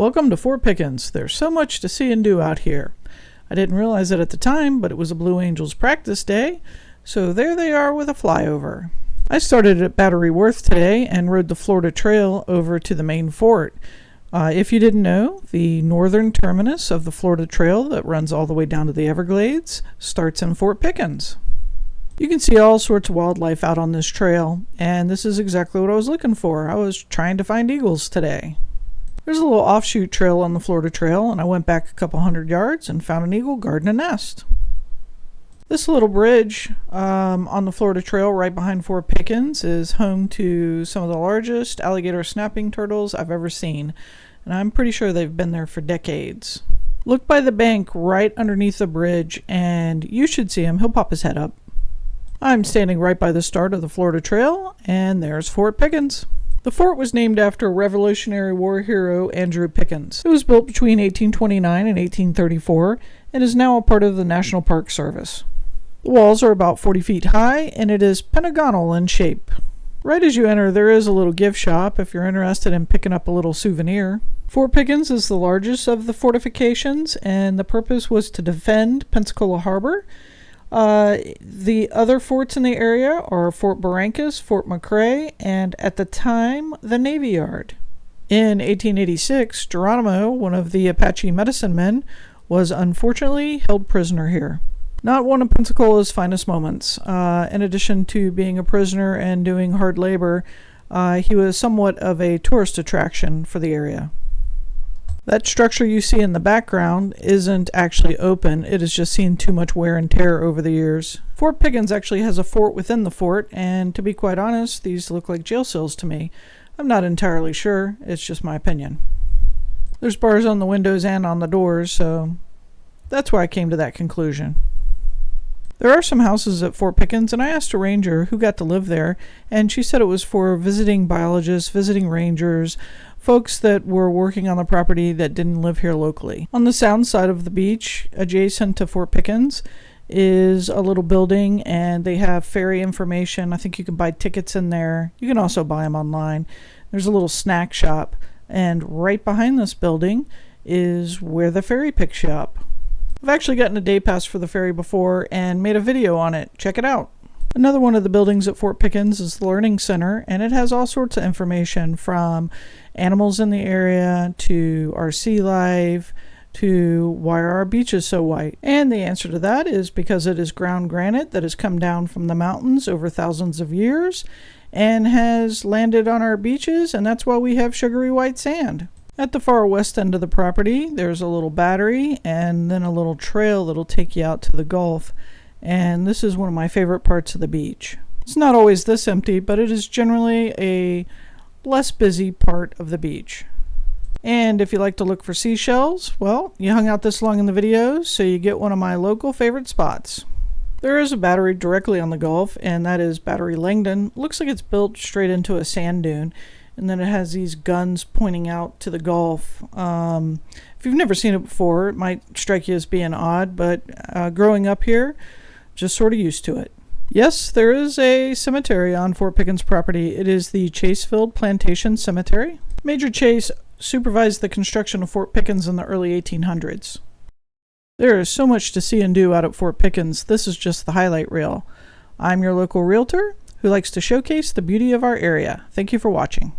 Welcome to Fort Pickens. There's so much to see and do out here. I didn't realize it at the time, but it was a Blue Angels practice day, so there they are with a flyover. I started at Battery Worth today and rode the Florida Trail over to the main fort. If you didn't know, the northern terminus of the Florida Trail that runs all the way down to the Everglades starts in Fort Pickens. You can see all sorts of wildlife out on this trail, and this is exactly what I was looking for. I was trying to find eagles today. There's a little offshoot trail on the Florida Trail, and I went back a couple hundred yards and found an eagle guarding a nest. This little bridge on the Florida Trail right behind Fort Pickens is home to some of the largest alligator snapping turtles I've ever seen, and I'm pretty sure they've been there for decades. Look by the bank right underneath the bridge, and you should see him. He'll pop his head up. I'm standing right by the start of the Florida Trail, and there's Fort Pickens. The fort was named after Revolutionary War hero Andrew Pickens. It was built between 1829 and 1834 and is now a part of the National Park Service. The walls are about 40 feet high and it is pentagonal in shape. Right as you enter, there is a little gift shop if you're interested in picking up a little souvenir. Fort Pickens is the largest of the fortifications, and the purpose was to defend Pensacola Harbor. The other forts in the area are Fort Barrancas, Fort McRae, and at the time, the Navy Yard. In 1886, Geronimo, one of the Apache medicine men, was unfortunately held prisoner here. Not one of Pensacola's finest moments. In addition to being a prisoner and doing hard labor, he was somewhat of a tourist attraction for the area. That structure you see in the background isn't actually open. It has just seen too much wear and tear over the years. Fort Pickens actually has a fort within the fort, and to be quite honest, these look like jail cells to me. I'm not entirely sure. It's just my opinion. There's bars on the windows and on the doors, so that's why I came to that conclusion. There are some houses at Fort Pickens, and I asked a ranger who got to live there, and she said it was for visiting biologists, visiting rangers, folks that were working on the property that didn't live here locally. On the south side of the beach, adjacent to Fort Pickens, is a little building, and they have ferry information. I think you can buy tickets in there. You can also buy them online. There's a little snack shop, and right behind this building is where the ferry picks you up. I've actually gotten a day pass for the ferry before and made a video on it. Check it out. Another one of the buildings at Fort Pickens is the Learning Center, and it has all sorts of information from animals in the area to our sea life to why our beach is so white. And the answer to that is because it is ground granite that has come down from the mountains over thousands of years and has landed on our beaches, and that's why we have sugary white sand. At the far west end of the property, there's a little battery and then a little trail that'll take you out to the Gulf. And this is one of my favorite parts of the beach. It's not always this empty, but it is generally a less busy part of the beach. And if you like to look for seashells, well, you hung out this long in the video, so you get one of my local favorite spots. There is a battery directly on the Gulf, and that is Battery Langdon. Looks like it's built straight into a sand dune. And then it has these guns pointing out to the Gulf. If you've never seen it before, it might strike you as being odd, but growing up here, just sort of used to it. Yes, there is a cemetery on Fort Pickens property. It is the Chasefield Plantation Cemetery. Major Chase supervised the construction of Fort Pickens in the early 1800s. There is so much to see and do out at Fort Pickens. This is just the highlight reel. I'm your local realtor who likes to showcase the beauty of our area. Thank you for watching.